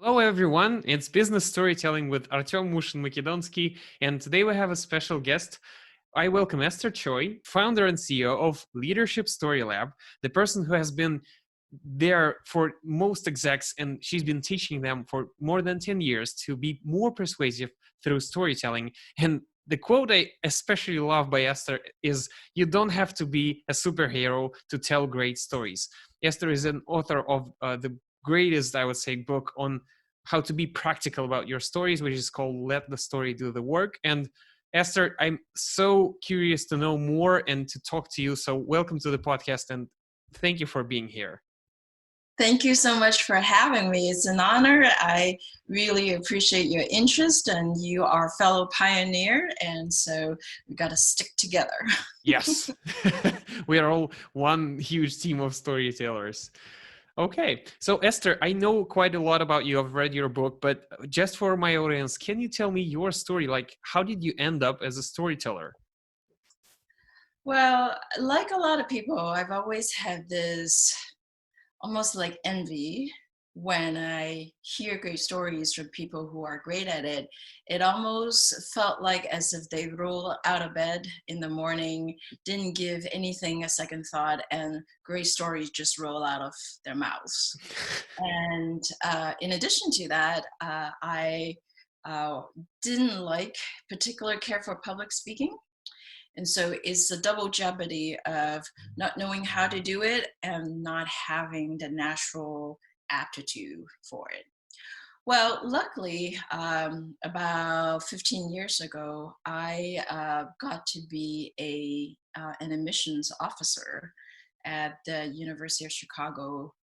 Hello, everyone. It's Business Storytelling with Mushin-Makedonskiy, and today we have a special guest. I welcome Esther Choy, founder and CEO of Leadership Story Lab, the person who has been there for most execs, and she's been teaching them for more than 10 years to be more persuasive through storytelling. And the quote I especially love by Esther is, "You don't have to be a superhero to tell great stories." Esther is an author of the greatest, I would say, book on how to be practical about your stories, which is called Let the Story Do the Work. And Esther, I'm so curious to know more and to talk to you. So welcome to the podcast and thank you for being here. Thank you so much for having me. It's an honor. I really appreciate your interest, and you are a fellow pioneer, and so we got to stick together. Yes, we are all one huge team of storytellers. Okay, so Esther, I know quite a lot about you. I've read your book, but just for my audience, can you tell me your story? Like, how did you end up as a storyteller? Well, like a lot of people, I've always had this almost like envy when I hear great stories from people who are great at it. It almost felt like as if they roll out of bed in the morning, didn't give anything a second thought, and great stories just roll out of their mouths. And in addition to that, I didn't like particular care for public speaking. And so it's a double jeopardy of not knowing how to do it and not having the natural aptitude for it. Well, luckily, about 15 years ago, I got to be an admissions officer at the University of Chicago,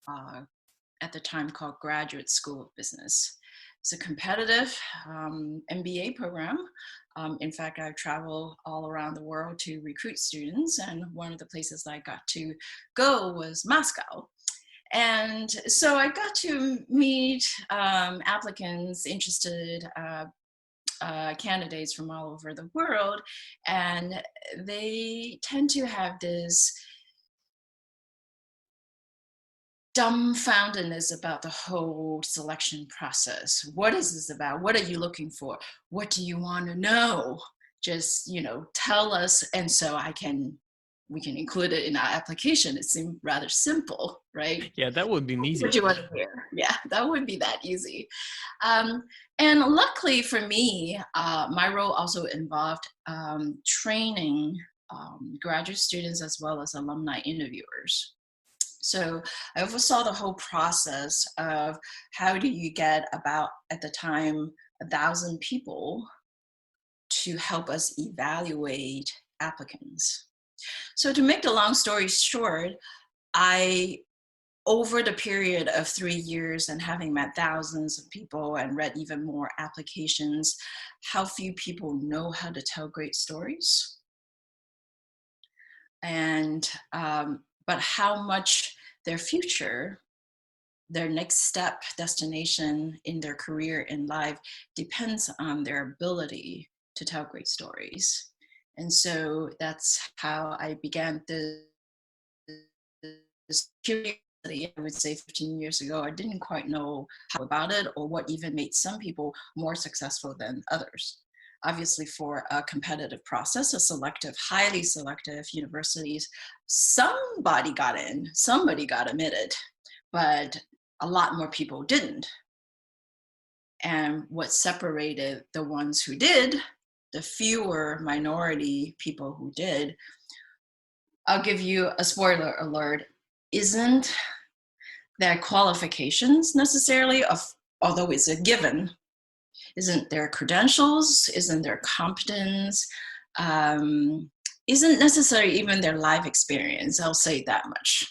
at the time called Graduate School of Business. It's a competitive MBA program. In fact, I've traveled all around the world to recruit students, and one of the places I got to go was Moscow. And so I got to meet applicants, interested candidates from all over the world, and they tend to have this dumbfoundedness about the whole selection process. What is this about? What are you looking for? What do you want to know? Just, tell us, and so we can include it in our application. It seemed rather simple, right? Yeah, that would be easy. What do you want to hear? Yeah, that would be that easy. And luckily for me, my role also involved training graduate students as well as alumni interviewers. So I oversaw the whole process of how do you get about, at the time, 1,000 people to help us evaluate applicants. So to make the long story short, over the period of 3 years and having met thousands of people and read even more applications, how few people know how to tell great stories. And but how much their future, their next step, destination in their career in life depends on their ability to tell great stories. And so that's how I began this curiosity. I would say 15 years ago, I didn't quite know how about it or what even made some people more successful than others. Obviously, for a competitive process, a selective, highly selective universities, somebody got in, somebody got admitted, but a lot more people didn't. And what separated the ones who did, the fewer minority people who did, I'll give you a spoiler alert, isn't their qualifications necessarily, although it's a given, isn't their credentials, isn't their competence, isn't necessarily even their life experience, I'll say that much.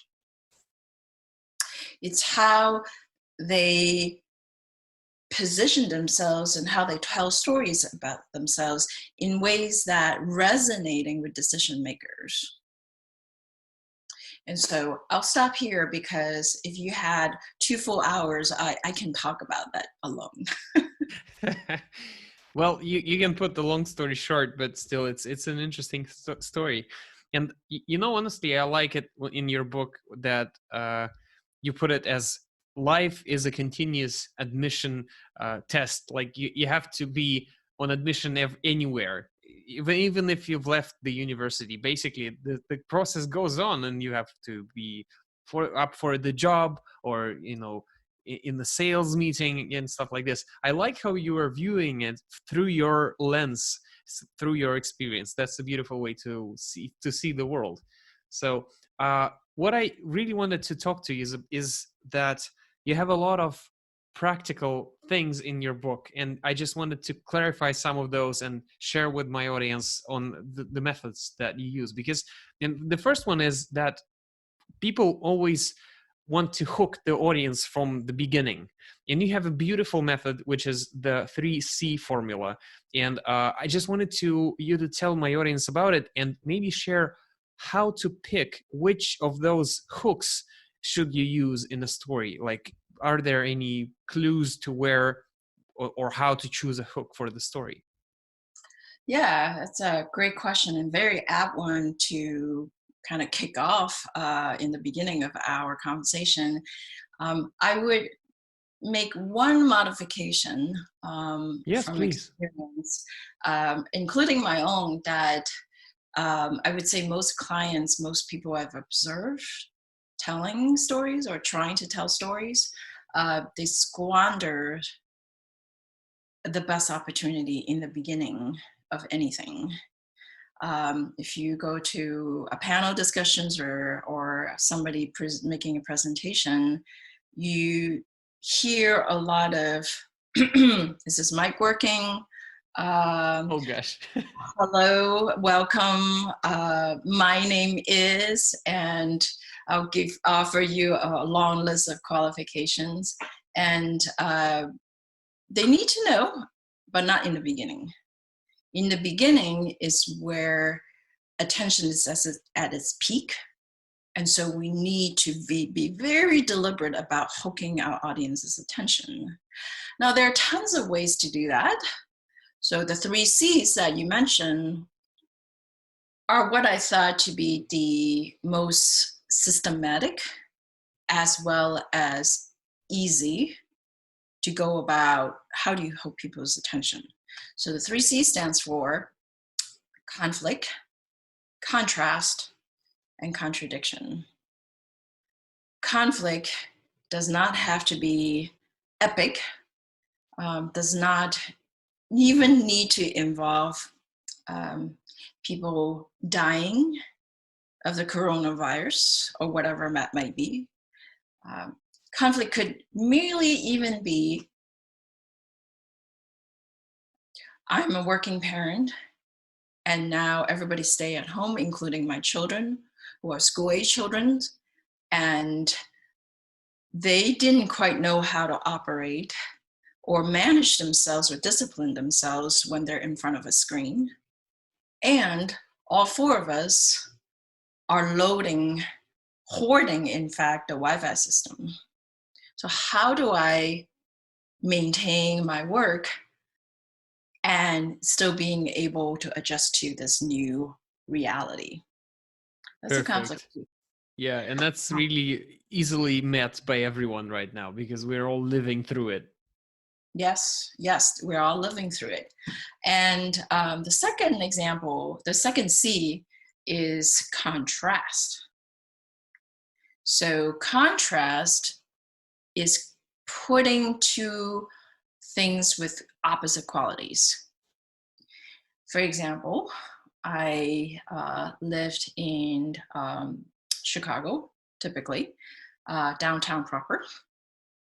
It's how they position themselves and how they tell stories about themselves in ways that resonating with decision makers. And so I'll stop here because if you had 2 full hours, I can talk about that alone. Well, you can put the long story short, but still, it's an interesting story. And honestly, I like it in your book that you put it as life is a continuous admission test. Like you have to be on admission anywhere, even if you've left the university. Basically, the process goes on, and you have to be up for the job, or in the sales meeting and stuff like this. I like how you are viewing it through your lens, through your experience. That's a beautiful way to see the world. So what I really wanted to talk to you is that you have a lot of practical things in your book, and I just wanted to clarify some of those and share with my audience on the methods that you use. Because and the first one is that people always want to hook the audience from the beginning, and you have a beautiful method, which is the 3C formula. And I just wanted you to tell my audience about it, and maybe share how to pick which of those hooks should you use in a story. Like, are there any clues to where or how to choose a hook for the story? Yeah, that's a great question and very apt one to kind of kick off in the beginning of our conversation. I would make one modification Yes, from please. experience, including my own, that I would say most clients, most people I've observed telling stories or trying to tell stories, they squander the best opportunity in the beginning of anything. If you go to a panel discussions or somebody making a presentation, you hear a lot of, is this mic working? Oh gosh. Hello, welcome. My name is, and I'll offer you a long list of qualifications. And they need to know, but not in the beginning. In the beginning is where attention is at its peak. And so we need to be very deliberate about hooking our audience's attention. Now, there are tons of ways to do that. So the 3Cs that you mentioned are what I thought to be the most systematic as well as easy to go about how do you hook people's attention. So the 3C stands for conflict, contrast, and contradiction. Conflict does not have to be epic, does not even need to involve people dying of the coronavirus or whatever that might be. Conflict could merely even be, I'm a working parent, and now everybody stay at home, including my children who are school-age children, and they didn't quite know how to operate or manage themselves or discipline themselves when they're in front of a screen. And all four of us are hoarding, in fact, the Wi-Fi system. So how do I maintain my work and still being able to adjust to this new reality? That's a conflict. Perfect. Yeah, and that's really easily met by everyone right now because we're all living through it. Yes, yes, we're all living through it. And the second example, the second C is contrast. So contrast is putting two things with opposite qualities. For example, I lived in Chicago, typically, downtown proper.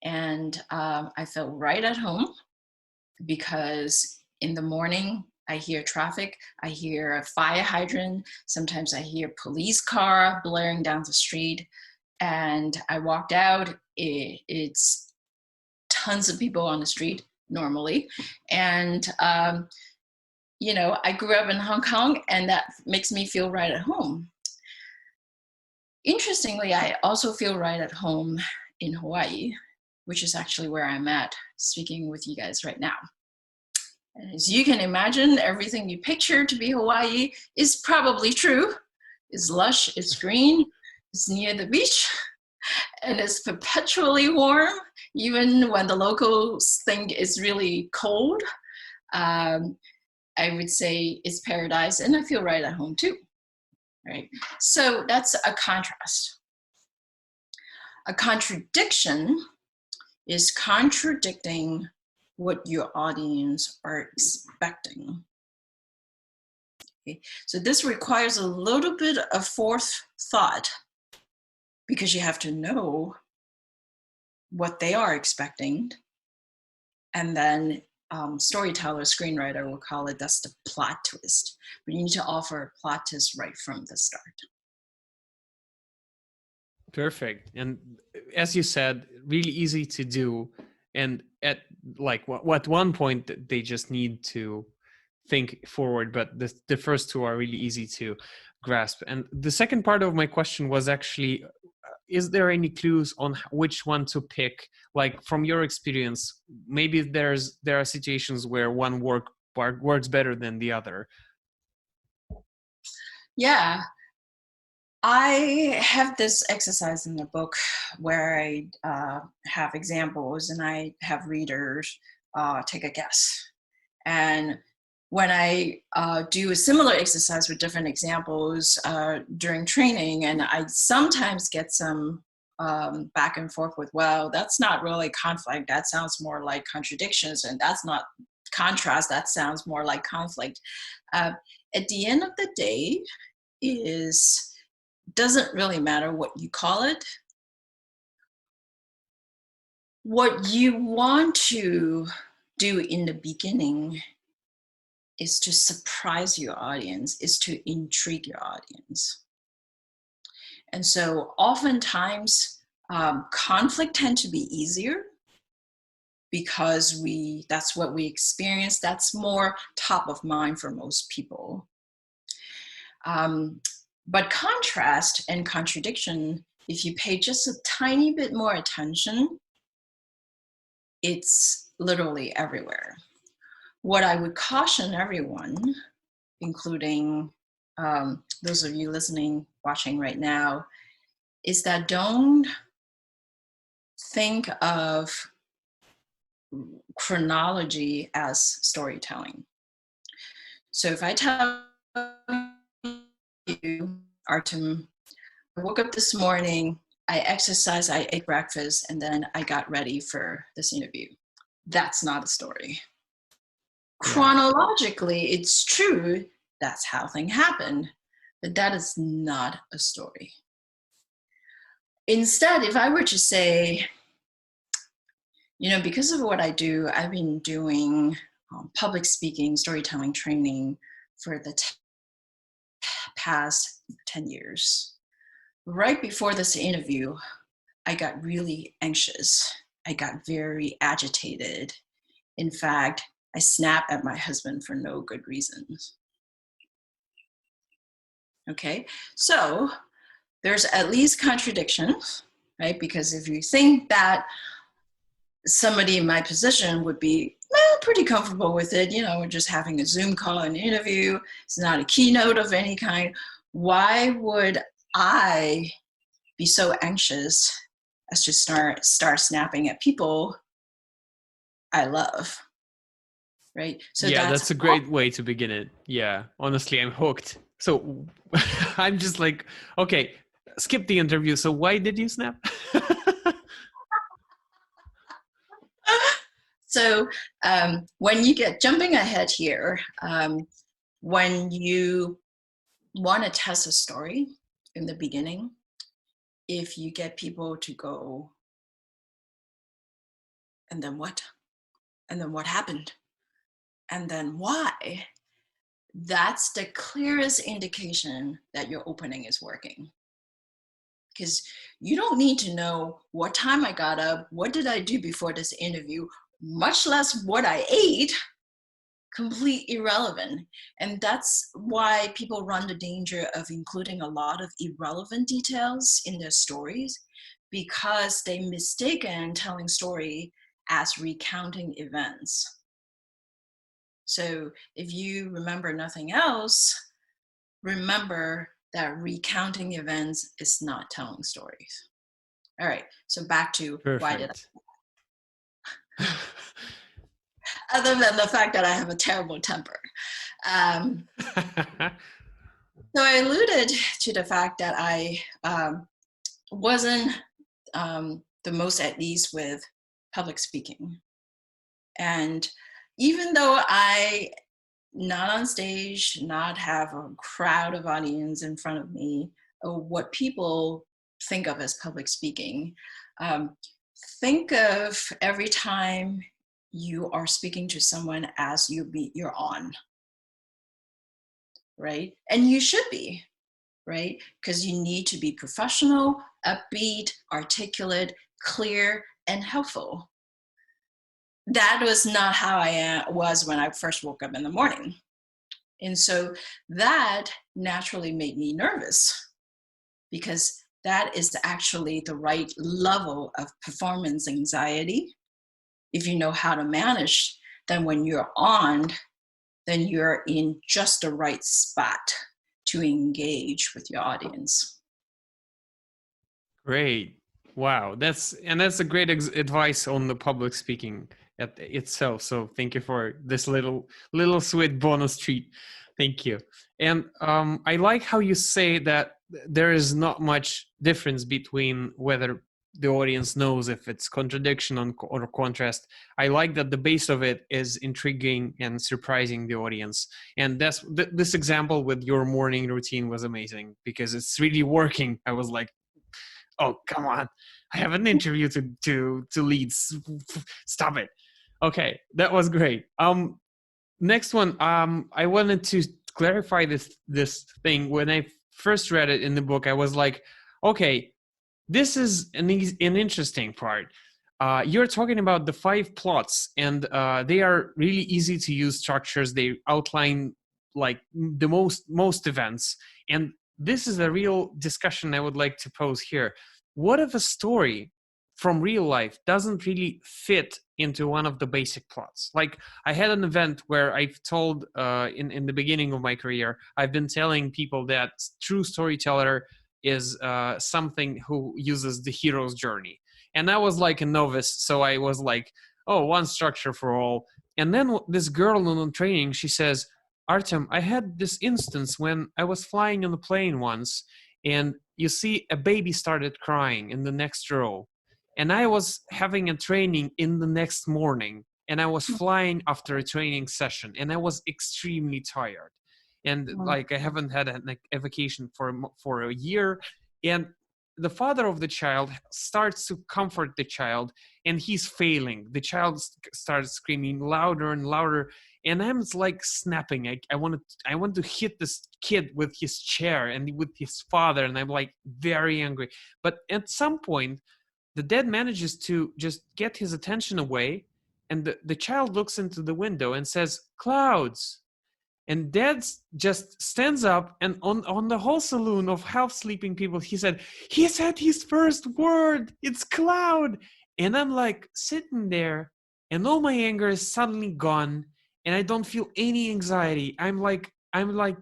And I felt right at home because in the morning, I hear traffic, I hear a fire hydrant, sometimes I hear police car blaring down the street. And I walked out, it's tons of people on the street normally. And, I grew up in Hong Kong, and that makes me feel right at home. Interestingly, I also feel right at home in Hawaii, which is actually where I'm at speaking with you guys right now. And as you can imagine, everything you picture to be Hawaii is probably true. It's lush, it's green, it's near the beach, and it's perpetually warm, even when the locals think it's really cold. Um, I would say it's paradise, and I feel right at home too, right? So that's a contrast. A contradiction is contradicting what your audience are expecting. Okay? So this requires a little bit of forethought because you have to know what they are expecting. And then storyteller, screenwriter will call it, that's the plot twist. But you need to offer a plot twist right from the start. Perfect. And as you said, really easy to do. And at one point they just need to think forward, but the first two are really easy to grasp. And the second part of my question was actually, is there any clues on which one to pick? Like from your experience, maybe there are situations where one works better than the other. Yeah, I have this exercise in the book where I have examples and I have readers take a guess. And when I do a similar exercise with different examples during training, and I sometimes get some back and forth with, well, that's not really conflict. That sounds more like contradictions, and that's not contrast. That sounds more like conflict. At the end of the day, doesn't really matter what you call it. What you want to do in the beginning is to surprise your audience, is to intrigue your audience. And so oftentimes conflict tend to be easier because that's what we experience. That's more top of mind for most people. But contrast and contradiction, if you pay just a tiny bit more attention, it's literally everywhere. What I would caution everyone, including those of you listening, watching right now, is that don't think of chronology as storytelling. So if I tell you, Artem, I woke up this morning, I exercised, I ate breakfast, and then I got ready for this interview. That's not a story. Yeah. Chronologically, it's true, that's how things happen, but that is not a story. Instead, if I were to say, because of what I do, I've been doing public speaking, storytelling training for the past 10 years. Right before this interview, I got really anxious. I got very agitated. In fact, I snapped at my husband for no good reasons. Okay, so there's at least contradictions, right? Because if you think that somebody in my position would be pretty comfortable with it, we're just having a Zoom call, an interview, it's not a keynote of any kind, why would I be so anxious as to start snapping at people I love, right? So yeah, that's a great way to begin it. Yeah, honestly, I'm hooked. So I'm just like, okay, skip the interview. So why did you snap? So when you get jumping ahead here, when you want to test a story in the beginning, if you get people to go, and then what? And then what happened? And then why? That's the clearest indication that your opening is working. Because you don't need to know what time I got up, what did I do before this interview, much less what I ate. complete irrelevant. And that's why people run the danger of including a lot of irrelevant details in their stories, because they mistaken telling story as recounting events. So if you remember nothing else, remember that recounting events is not telling stories. All right, so back to why did Perfect. other than the fact that I have a terrible temper. Um, so I alluded to the fact that I wasn't the most at ease with public speaking. And even though I not on stage, not have a crowd of audience in front of me, or what people think of as public speaking, um, think of every time you are speaking to someone as you're on, right? And you should be, right? Because you need to be professional, upbeat, articulate, clear, and helpful. That was not how I was when I first woke up in the morning. And so that naturally made me nervous, because that is actually the right level of performance anxiety. If you know how to manage, then when you're on, then you're in just the right spot to engage with your audience. Great. Wow. That's a great advice on the public speaking itself. So thank you for this little sweet bonus treat. Thank you. And I like how you say that there is not much difference between whether the audience knows if it's contradiction or contrast. I like that the base of it is intriguing and surprising the audience. And this example with your morning routine was amazing, because it's really working. I was like, oh, come on, I have an interview to lead. Stop it. Okay, that was great. Next one, I wanted to clarify this thing. When I first read it in the book, I was like, okay, this is an interesting part. You're talking about the 5 plots, and they are really easy to use structures. They outline like the most events, and this is a real discussion I would like to pose here. What if a story from real life doesn't really fit into one of the basic plots? Like, I had an event where I've told in the beginning of my career, I've been telling people that true storyteller is something who uses the hero's journey. And I was like a novice, so I was like, oh, one structure for all. And then this girl on training, she says, Artem, I had this instance when I was flying on a plane once, and you see a baby started crying in the next row. And I was having a training in the next morning, and I was flying after a training session, and I was extremely tired. And like, I haven't had a vacation for a year. And the father of the child starts to comfort the child, and he's failing. The child starts screaming louder and louder, and I'm like snapping. I want to hit this kid with his chair and with his father, and I'm like very angry. But at some point, the dad manages to just get his attention away, and the child looks into the window and says, clouds. And dad just stands up, and on the whole saloon of half sleeping people, he said his first word, it's cloud. And I'm like sitting there, and all my anger is suddenly gone, and I don't feel any anxiety. I'm like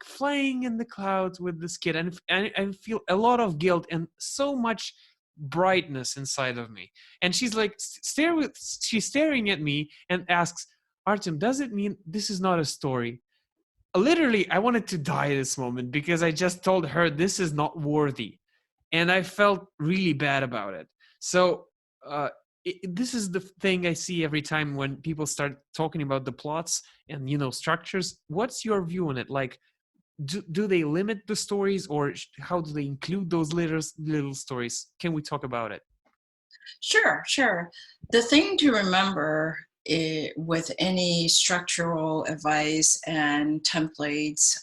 flying in the clouds with this kid, and I feel a lot of guilt and so much brightness inside of me. And she's like she's staring at me and asks, Artem, does it mean this is not a story? Literally, I wanted to die this moment, because I just told her this is not worthy, and I felt really bad about it. So this is the thing I see every time when people start talking about the plots and structures. What's your view on it? Like, do they limit the stories, or how do they include those little stories? Can we talk about it? Sure. The thing to remember with any structural advice and templates,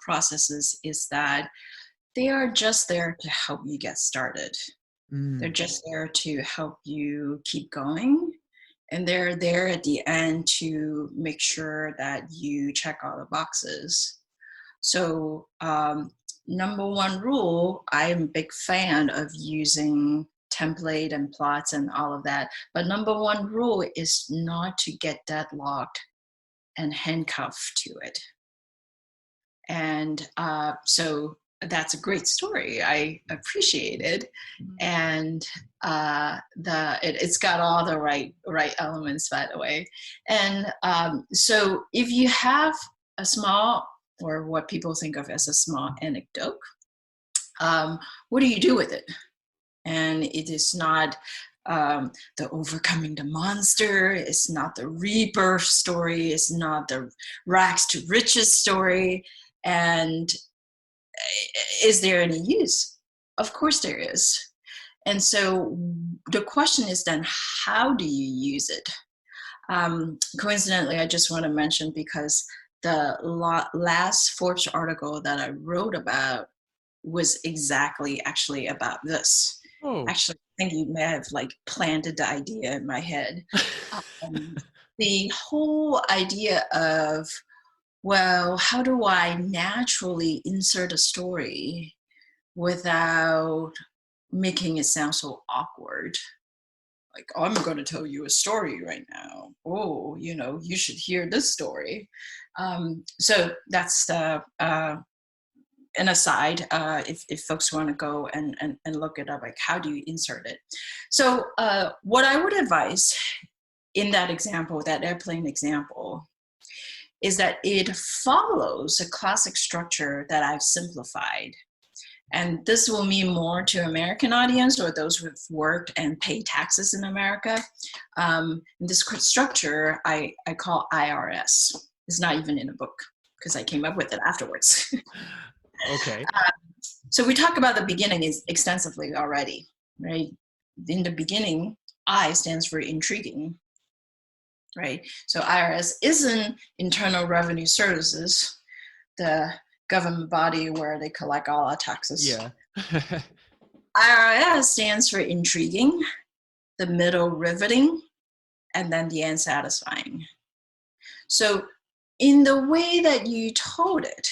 processes, is that they are just there to help you get started. They're just there to help you keep going and they're there at the end to make sure that you check all the boxes. So number one rule, I'm a big fan of using template and plots and all of that. But number one rule is not to get deadlocked and handcuffed to it. And so that's a great story. I appreciate it. And it's got all the right elements, by the way. And so if you have a small, or what people think of as a small anecdote, what do you do with it? And it is not the overcoming the monster, it's not the rebirth story, it's not the rags to riches story. And is there any use? Of course there is. And so the question is then, how do you use it? Coincidentally, I just want to mention, because the last Forbes article that I wrote about was exactly actually about this. Oh. Actually, I think you may have like planted the idea in my head. The whole idea of, well, how do I naturally insert a story without making it sound so awkward? Like, I'm going to tell you a story right now. Oh, you should hear this story. So that's the an aside. If folks want to go and look it up, like, how do you insert it? So what I would advise in that example, that airplane example, is that it follows a classic structure that I've simplified. And this will mean more to American audience or those who've worked and pay taxes in America. This structure I call IRS. It's not even in a book because I came up with it afterwards. Okay. So we talk about the beginning extensively already, right? In the beginning, I stands for intriguing, right? So IRS isn't Internal Revenue Services, the government body where they collect all our taxes. Yeah. IRS stands for intriguing, the middle riveting, and then the end satisfying. So in the way that you told it,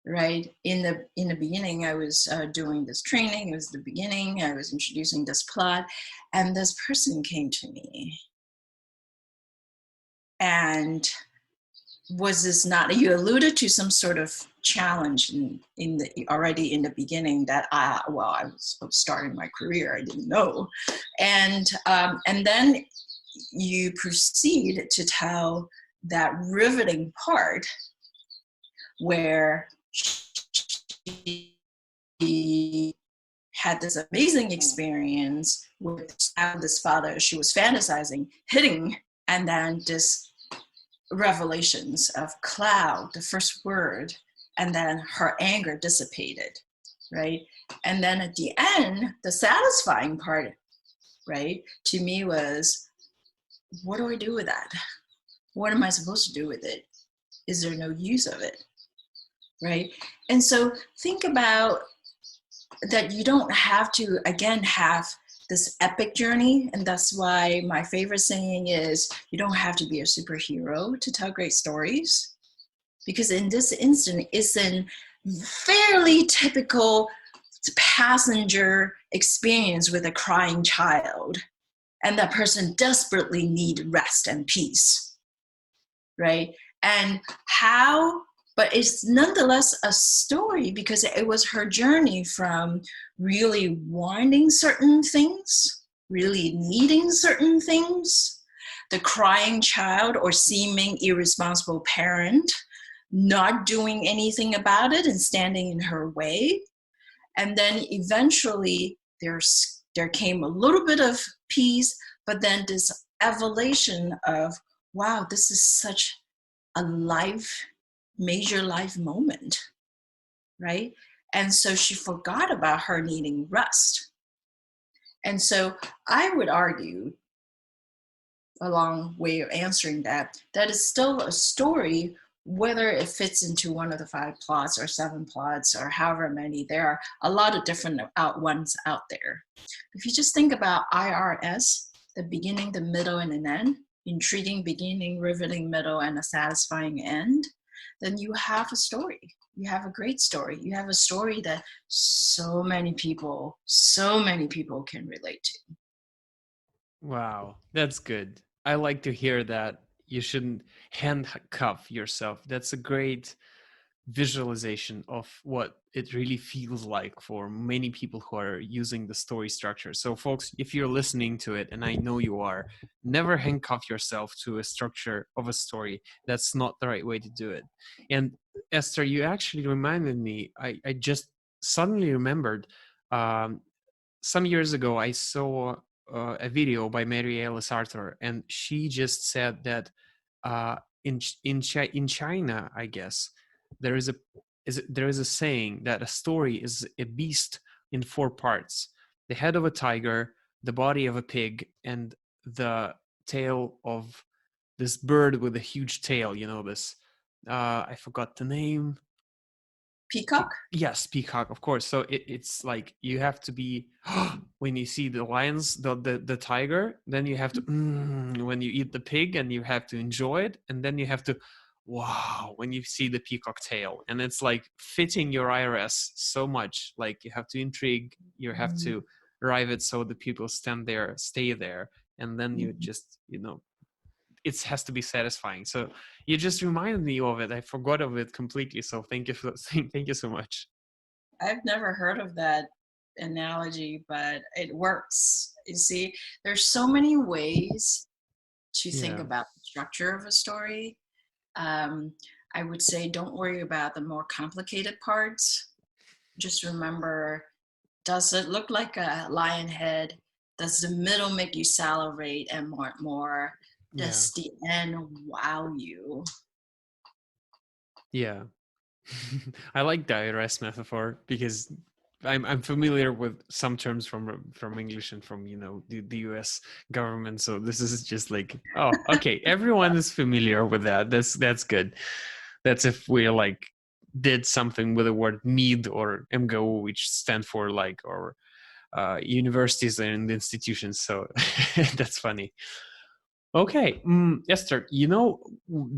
right, in the beginning, I was doing this training. It was the beginning. I was introducing this plot, and this person came to me. And was this not, you alluded to some sort of challenge already in the beginning that I was starting my career, I didn't know. And then you proceed to tell that riveting part where she had this amazing experience with this father she was fantasizing, hitting, and then just revelations of cloud, the first word, and then her anger dissipated, right? And then at the end, the satisfying part, right, to me was, what do I do with that? What am I supposed to do with it? Is there no use of it, right? And so think about that. You don't have to, again, have this epic journey. And that's why my favorite saying is, you don't have to be a superhero to tell great stories. Because in this instance, it's a fairly typical passenger experience with a crying child. And that person desperately needs rest and peace, right? And how, but it's nonetheless a story because it was her journey from really wanting certain things, really needing certain things, the crying child or seeming irresponsible parent, not doing anything about it and standing in her way. And then eventually there came a little bit of peace, but then this evolution of, wow, this is such a major life moment, right? And so she forgot about her needing rest. And so I would argue, a long way of answering that is still a story, whether it fits into one of the 5 plots or 7 plots or however many. There are a lot of different ones out there. If you just think about IRS, the beginning, the middle, and an end, intriguing beginning, riveting middle, and a satisfying end, then you have a story. You have a great story. You have a story that so many people can relate to. Wow, that's good. I like to hear that you shouldn't handcuff yourself. That's a great visualization of what it really feels like for many people who are using the story structure. So folks, if you're listening to it, and I know you are, never handcuff yourself to a structure of a story. That's not the right way to do it. And Esther, you actually reminded me, I just suddenly remembered, some years ago I saw a video by Mary Alice Arthur, and she just said that uh, in China, I guess, there is a saying that a story is a beast in four parts: the head of a tiger, the body of a pig, and the tail of this bird with a huge tail. You know this. I forgot the name. Peacock? Yes, peacock, of course. So it's like you have to be when you see the lions, the tiger, then you have to when you eat the pig, and you have to enjoy it, and then you have to wow when you see the peacock tail, and it's like fitting your IRS so much. Like you have to intrigue, you have to arrive it so the people stay there, and then you just it has to be satisfying. So you just reminded me of it. I forgot of it completely. So thank you for thank you so much. I've never heard of that analogy, but it works. You see, there's so many ways to think Yeah. about the structure of a story. Um, I would say don't worry about the more complicated parts. Just remember, does it look like a lion head? Does the middle make you salivate and want more? Yeah. Does the end wow you? Yeah. I like the IRS metaphor because I'm familiar with some terms from English and from the US government. So this is just like, oh, okay, everyone is familiar with that. That's good. That's if we like did something with the word MED or MGO, which stand for like or universities and institutions. So that's funny. Okay, Esther.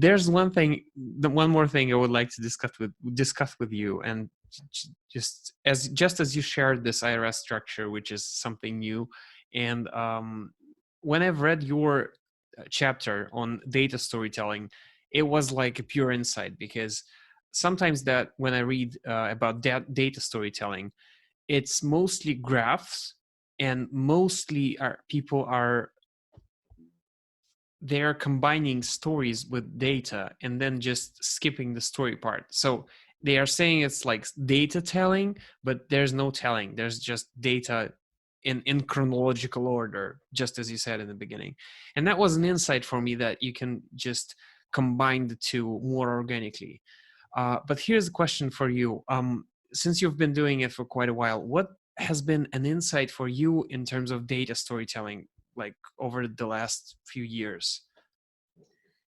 There's one more thing I would like to discuss with you, and just as you shared this IRS structure, which is something new, and when I've read your chapter on data storytelling, it was like a pure insight because sometimes that when I read about data storytelling, it's mostly graphs, and mostly people are they're combining stories with data and then just skipping the story part. So they are saying it's like data telling, but there's no telling. There's just data in chronological order, just as you said in the beginning. And that was an insight for me that you can just combine the two more organically. But here's a question for you. Since you've been doing it for quite a while, what has been an insight for you in terms of data storytelling, like over the last few years?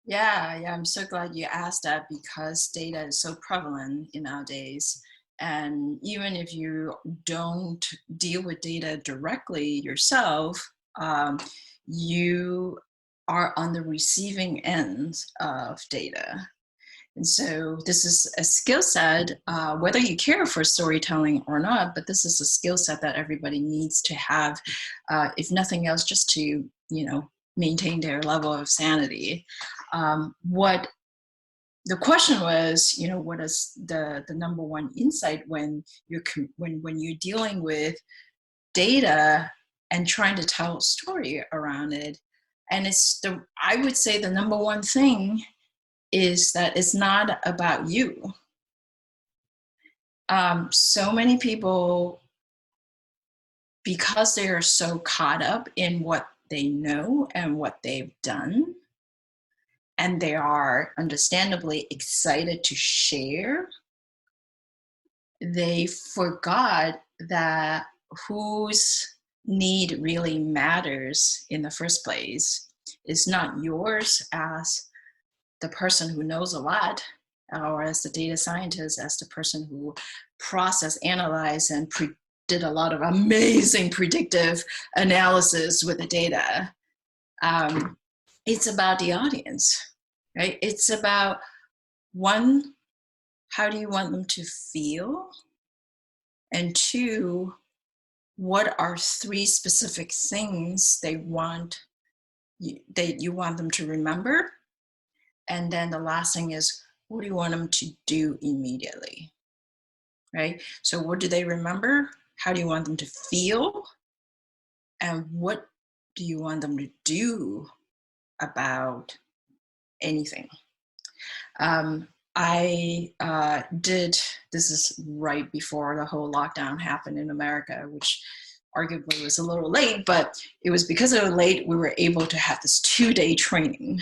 Yeah, I'm so glad you asked that because data is so prevalent in nowadays. And even if you don't deal with data directly yourself, you are on the receiving end of data. And so this is a skill set, whether you care for storytelling or not, but this is a skill set that everybody needs to have, if nothing else, just to, maintain their level of sanity. What the question was, what is the number one insight when you're dealing with data and trying to tell a story around it? And I would say the number one thing is that it's not about you. So many people, because they are so caught up in what they know and what they've done, and they are understandably excited to share, they forgot that whose need really matters in the first place is not yours as the person who knows a lot, or as the data scientist, as the person who processed, analyzed, and did a lot of amazing predictive analysis with the data. It's about the audience, right? It's about, one, how do you want them to feel? And two, what are three specific things that you want them to remember? And then the last thing is, what do you want them to do immediately? Right? So what do they remember? How do you want them to feel? And what do you want them to do about anything? I did, this is right before the whole lockdown happened in America, which arguably was a little late, but it was because it was late, we were able to have this 2-day training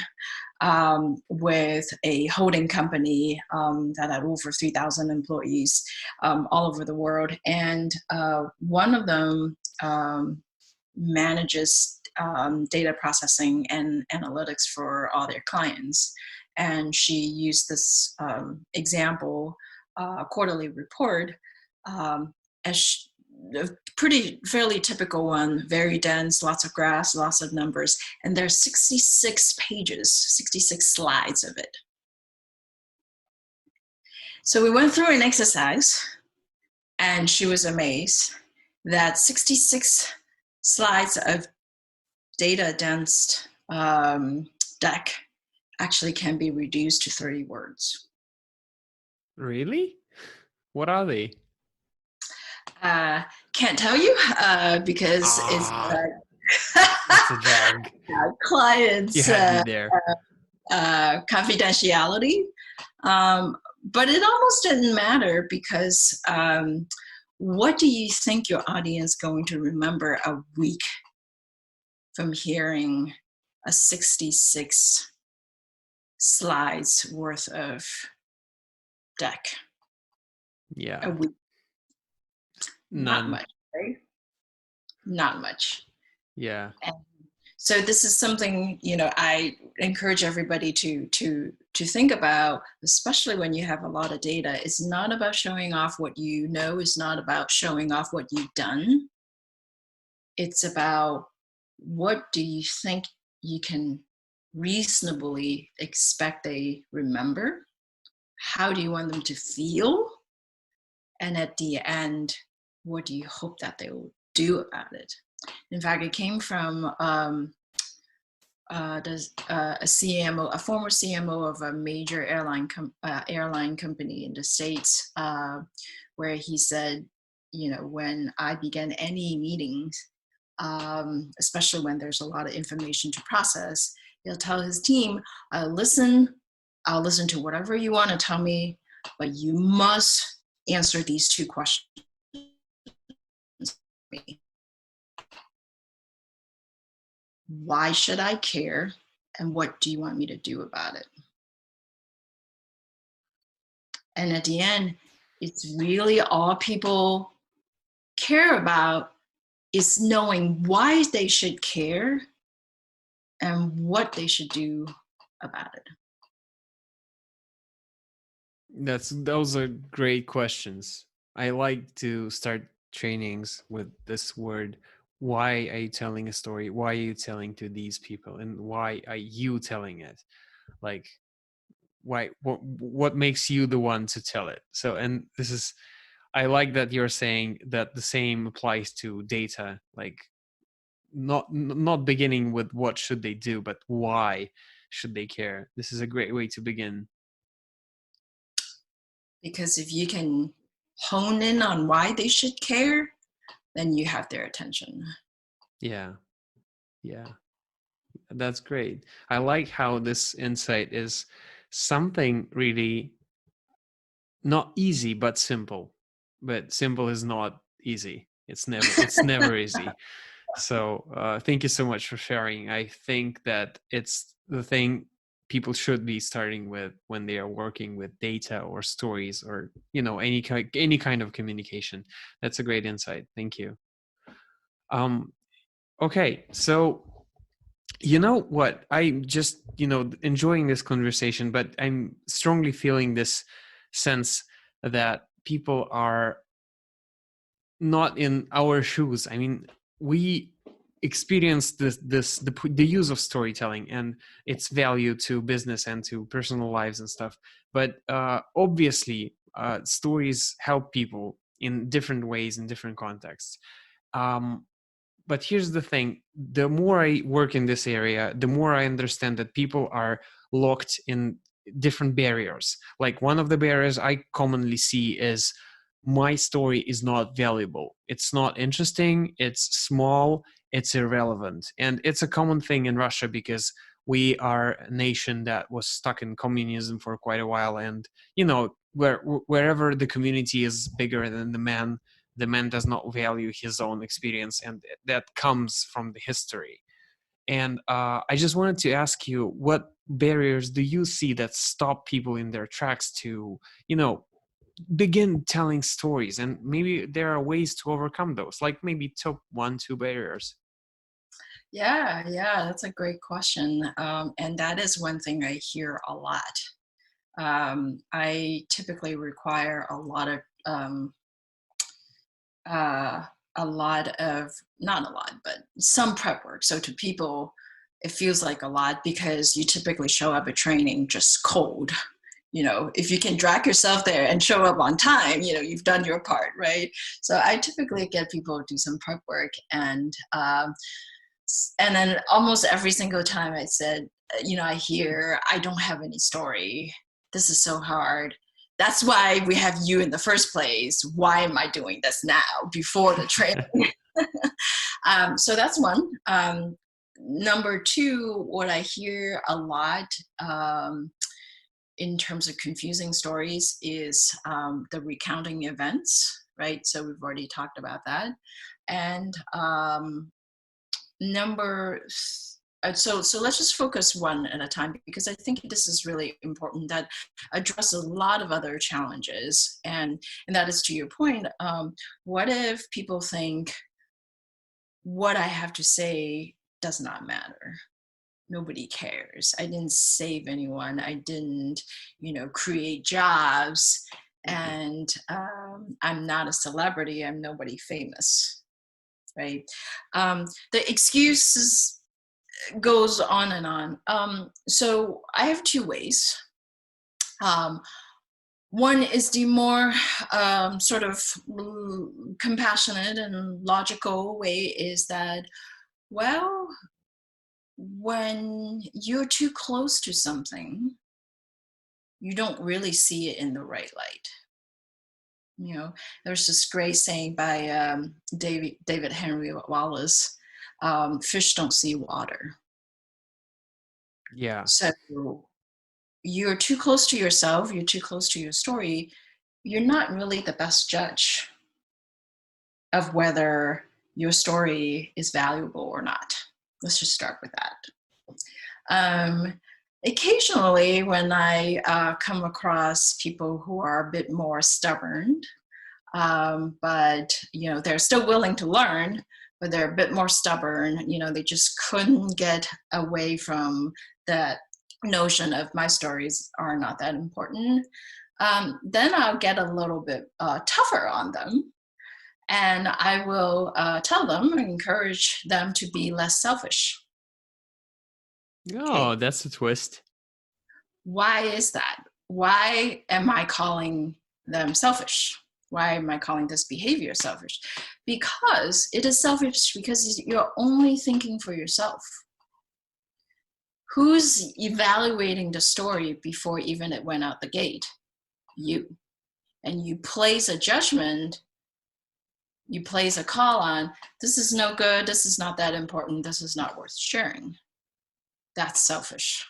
with a holding company that had over 3,000 employees all over the world. And one of them manages data processing and analytics for all their clients. And she used this example quarterly report as a pretty fairly typical one, very dense, lots of graphs, lots of numbers, and there's 66 pages, 66 slides of it. So we went through an exercise, and she was amazed that 66 slides of data dense deck actually can be reduced to 30 words. Really? What are they? Can't tell you because it's That's a drag. clients You had me there. Confidentiality. But it almost didn't matter because what do you think your audience going to remember a week from hearing a 66 slides worth of deck? Yeah. A week. Not None. much, right? Not much. Yeah. And so this is something, I encourage everybody to think about, especially when you have a lot of data. It's not about showing off what you know. It's not about showing off what you've done. It's about, what do you think you can reasonably expect they remember? How do you want them to feel? And at the end, what do you hope that they will do about it? In fact, it came from a CMO, a former CMO of a major airline company in the States, where he said, when I begin any meetings, especially when there's a lot of information to process, he'll tell his team, I'll listen to whatever you want to tell me, but you must answer these two questions. Why should I care? And what do you want me to do about it? And at the end, it's really all people care about is knowing why they should care and what they should do about it. Those are great questions. I like to start trainings with this word. Why are you telling a story? Why are you telling to these people? And why are you telling it? Like, why, what makes you the one to tell it? So, and this is, I like that you're saying that the same applies to data, like not beginning with what should they do, but why should they care? This is a great way to begin. Because if you can hone in on why they should care, then you have their attention. Yeah. That's great. I like how this insight is something really not easy, but simple. But simple is not easy. It's never easy. So thank you so much for sharing. I think that it's the thing people should be starting with when they are working with data or stories or any kind of communication. That's a great insight. Thank you. Okay, so you know what? I'm just enjoying this conversation, but I'm strongly feeling this sense that people are not in our shoes. I mean, we experienced the use of storytelling and its value to business and to personal lives and stuff. But obviously, stories help people in different ways in different contexts. Um, but here's the thing: the more I work in this area, the more I understand that people are locked in different barriers. Like, one of the barriers I commonly see is, my story is not valuable, it's not interesting, it's small, it's irrelevant. And it's a common thing in Russia because we are a nation that was stuck in communism for quite a while. And wherever the community is bigger than the man does not value his own experience, and that comes from the history. And I just wanted to ask you, what barriers do you see that stop people in their tracks to, begin telling stories? And maybe there are ways to overcome those, like maybe top 1, 2 barriers. Yeah, that's a great question. And that is one thing I hear a lot. I typically require uh, a lot of, not a lot, but some prep work. So to people, it feels like a lot because you typically show up at training just cold. If you can drag yourself there and show up on time, you've done your part, right? So I typically get people to do some prep work, and then almost every single time I said, I hear, I don't have any story. This is so hard. That's why we have you in the first place. Why am I doing this now before the training? So that's one. Number two, what I hear a lot in terms of confusing stories is the recounting events, right? So we've already talked about that. And so let's just focus one at a time, because I think this is really important, that address a lot of other challenges. And that is, to your point, what if people think what I have to say does not matter? Nobody cares. I didn't save anyone. I didn't, create jobs. And I'm not a celebrity. I'm nobody famous, right? The excuses goes on and on. So I have two ways. One is the more sort of compassionate and logical way, is that, well, when you're too close to something, you don't really see it in the right light. There's this great saying by David Henry Wallace, fish don't see water. Yeah. So you're too close to yourself, you're too close to your story, you're not really the best judge of whether your story is valuable or not. Let's just start with that. Occasionally, when I come across people who are a bit more stubborn, but they're still willing to learn, but they're a bit more stubborn, they just couldn't get away from that notion of my stories are not that important, then I'll get a little bit tougher on them. And I will tell them and encourage them to be less selfish. Oh, Okay. that's a twist. Why is that? Why am I calling them selfish? Why am I calling this behavior selfish? Because it is selfish because you're only thinking for yourself. Who's evaluating the story before even it went out the gate? You. And you place a judgment, you place a call on, this is no good, this is not that important, this is not worth sharing. That's selfish.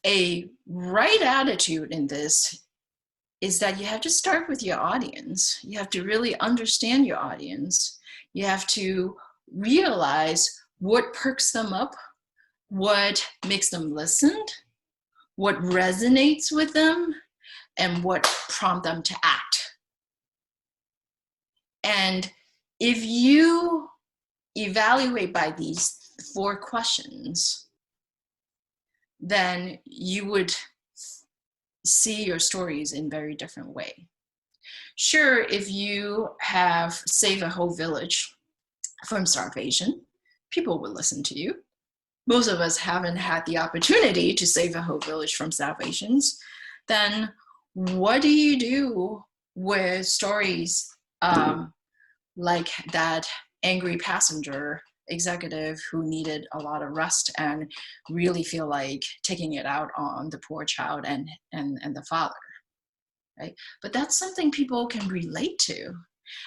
A right attitude in this is that you have to start with your audience. You have to really understand your audience. You have to realize what perks them up, what makes them listen, what resonates with them, and what prompts them to act. And if you evaluate by these 4 questions, then you would see your stories in very different way. Sure, if you have saved a whole village from starvation, people would listen to you. Most of us haven't had the opportunity to save a whole village from starvations. Then what do you do with stories like that angry passenger executive who needed a lot of rest and really feel like taking it out on the poor child and the father, right? But that's something people can relate to.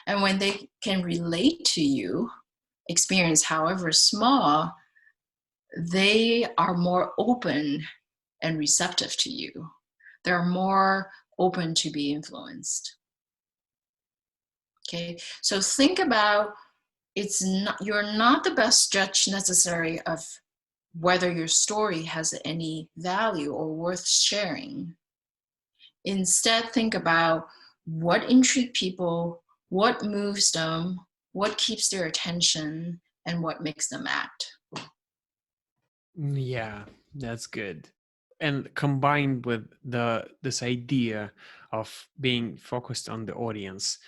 And when they can relate to you, experience however small, they are more open and receptive to you. They're more open to be influenced. Okay, so think about, you're not the best judge necessary of whether your story has any value or worth sharing. Instead, think about what intrigues people, what moves them, what keeps their attention, and what makes them act. Yeah, that's good. And combined with this idea of being focused on the audience,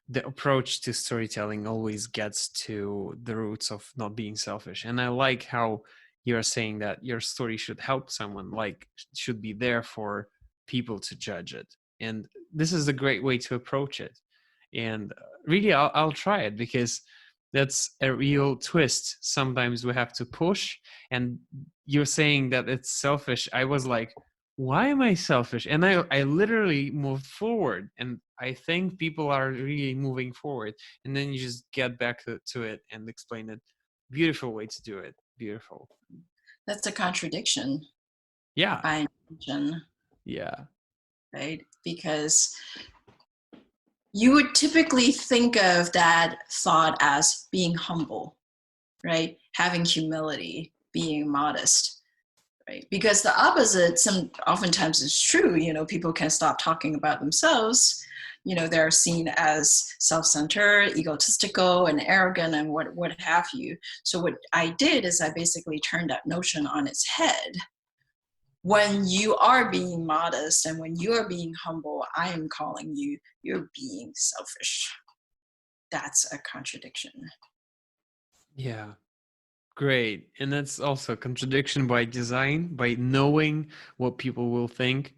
the approach to storytelling always gets to the roots of not being selfish. And I like how you're saying that your story should help someone, like should be there for people to judge it. And this is a great way to approach it. And really, I'll try it, because that's a real twist. Sometimes we have to push, and you're saying that it's selfish. I was like, why am I selfish? And I literally moved forward, and I think people are really moving forward. And then you just get back to it and explain it. Beautiful way to do it. Beautiful. That's a contradiction Yeah. by intention, Yeah. right? Because you would typically think of that thought as being humble, right? Having humility, being modest, right? Because the opposite oftentimes is true. People can stop talking about themselves. They're seen as self-centered, egotistical, and arrogant, and what have you. So what I did is I basically turned that notion on its head. When you are being modest and when you are being humble, I am calling you're being selfish. That's a contradiction. Yeah. Great. And that's also a contradiction by design, by knowing what people will think,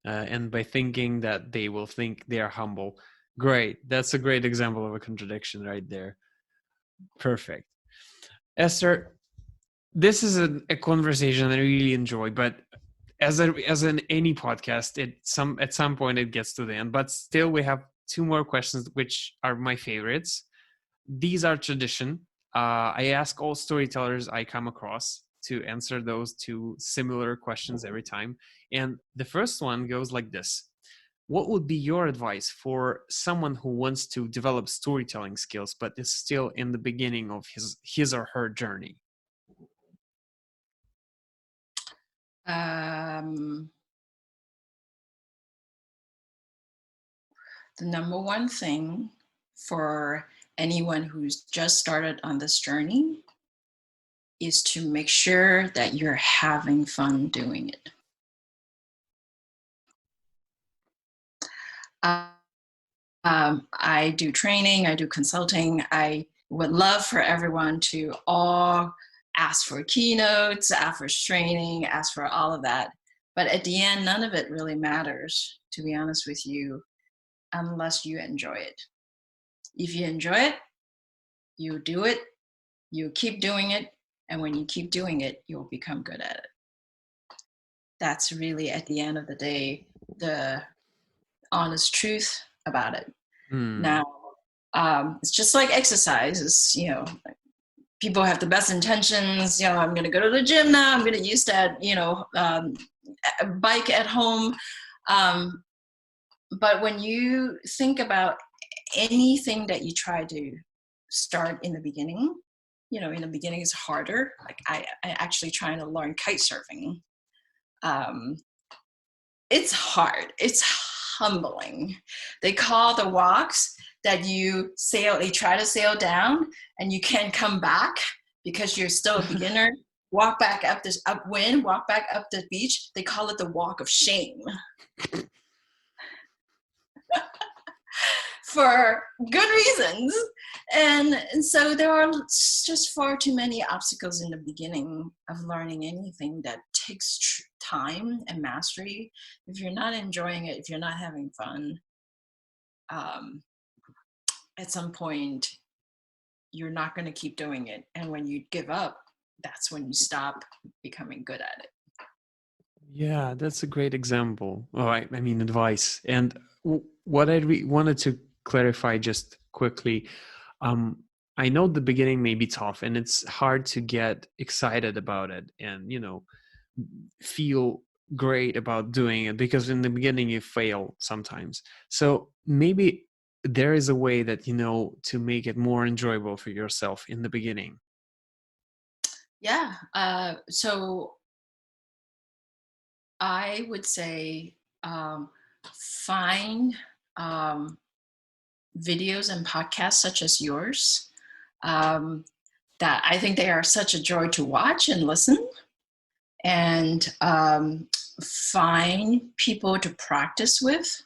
and by thinking that they will think they are humble. Great. That's a great example of a contradiction right there. Perfect. Esther, this is a conversation I really enjoy, but as in any podcast, at some point it gets to the end. But still, we have two more questions, which are my favorites. These are tradition. I ask all storytellers I come across to answer those two similar questions every time. And the first one goes like this: what would be your advice for someone who wants to develop storytelling skills but is still in the beginning of his or her journey? The number one thing for anyone who's just started on this journey is to make sure that you're having fun doing it. I do training, I do consulting. I would love for everyone to all ask for keynotes, ask for training, ask for all of that. But at the end, none of it really matters, to be honest with you, unless you enjoy it. If you enjoy it, you do it, you keep doing it, and when you keep doing it, you'll become good at it. That's really, at the end of the day, the honest truth about it. Now, it's just like exercise. People have the best intentions. I'm going to go to the gym now. I'm going to use that, bike at home. But when you think about anything that you try to start in the beginning, in the beginning it's harder. Like I actually trying to learn kite surfing. It's hard. It's humbling. They call the walks that you try to sail down and you can't come back because you're still a beginner. Walk back up this upwind, walk back up the beach. They call it the walk of shame. for good reasons. And so there are just far too many obstacles in the beginning of learning anything that takes time and mastery. If you're not enjoying it, if you're not having fun, at some point, you're not going to keep doing it. And when you give up, that's when you stop becoming good at it. Yeah, that's a great example. Oh, I mean, advice. And what I wanted to clarify just quickly, I know the beginning may be tough and it's hard to get excited about it and, feel great about doing it because in the beginning you fail sometimes. So maybe there is a way that, to make it more enjoyable for yourself in the beginning. Yeah. So I would say find videos and podcasts such as yours that I think they are such a joy to watch and listen, and find people to practice with.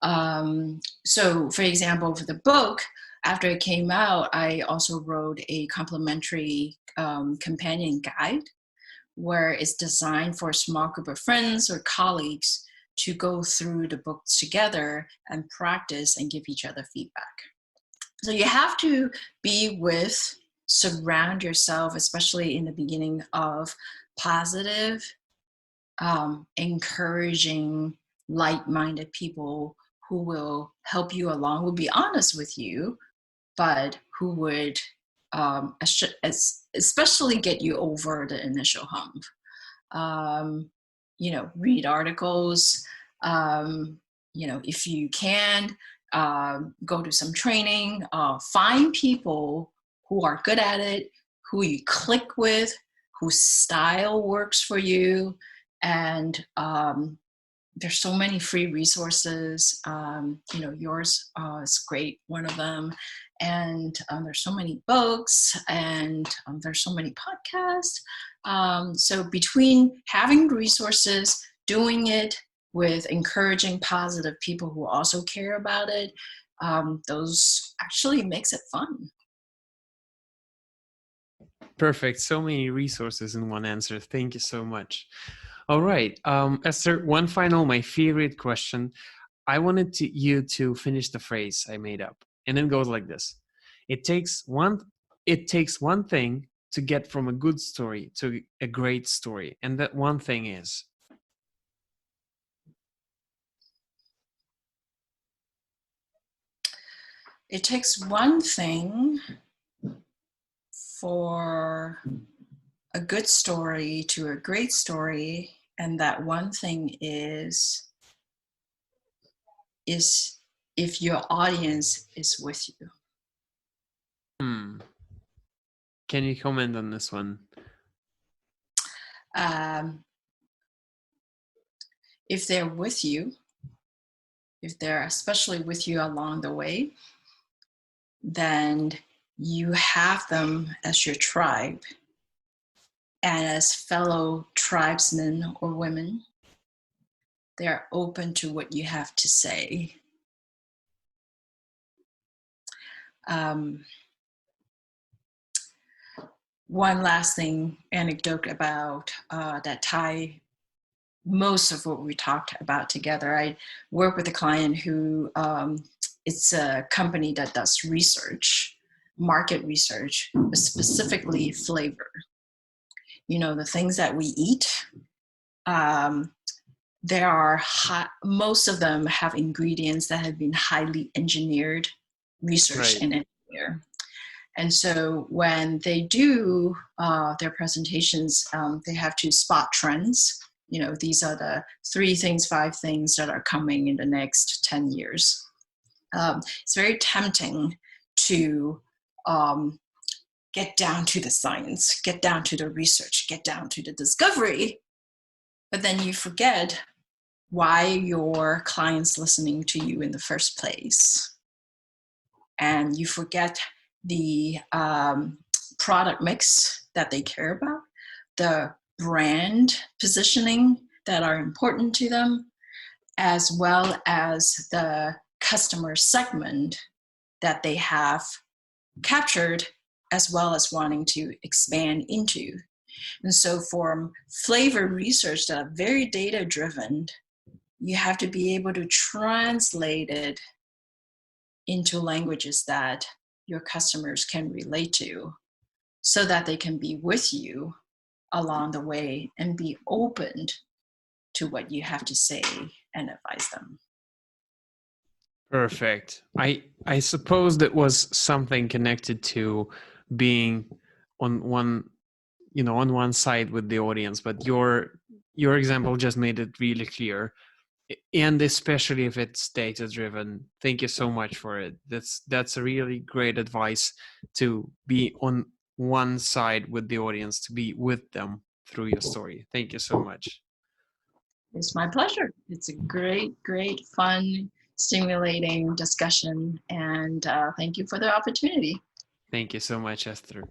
So, for example, for the book, after it came out, I also wrote a complimentary companion guide where it's designed for a small group of friends or colleagues to go through the book together and practice and give each other feedback. So you have to surround yourself, especially in the beginning, of positive, encouraging, like-minded people who will help you along, will be honest with you, but who would especially get you over the initial hump. Read articles, if you can, go to some training, find people who are good at it, who you click with, whose style works for you. And there's so many free resources. Yours is great, one of them. And there's so many books, and there's so many podcasts. So between having resources, doing it with encouraging positive people who also care about it, those actually makes it fun. Perfect. So many resources in one answer. Thank you so much. All right. Esther, one final, my favorite question. I wanted you to finish the phrase I made up. And it goes like this. It takes one thing to get from a good story to a great story. And that one thing is. It takes one thing for a good story to a great story, and that one thing is if your audience is with you. Can you comment on this one? If they're with you, if they're especially with you along the way, then you have them as your tribe and as fellow tribesmen or women. They're open to what you have to say. One last thing, anecdote about that tie most of what we talked about together. I work with a client who it's a company that does research, market research, but specifically flavor. The things that we eat, there are most of them have ingredients that have been highly engineered, researched, and engineered. And so when they do their presentations, they have to spot trends. These are the 3 things, 5 things that are coming in the next 10 years. It's very tempting to get down to the science, get down to the research, get down to the discovery, but then you forget why your client's listening to you in the first place. And you forget the product mix that they care about, the brand positioning that are important to them, as well as the customer segment that they have captured, as well as wanting to expand into. And so for flavor research that are very data driven, you have to be able to translate it into languages that your customers can relate to, so that they can be with you along the way and be open to what you have to say and advise them. Perfect. I suppose that was something connected to being on one side with the audience, but your example just made it really clear. And especially if it's data driven. Thank you so much for it. That's a really great advice, to be on one side with the audience, to be with them through your story. Thank you so much. It's my pleasure. It's a great, fun, stimulating discussion, and thank you for the opportunity. Thank you so much, Esther.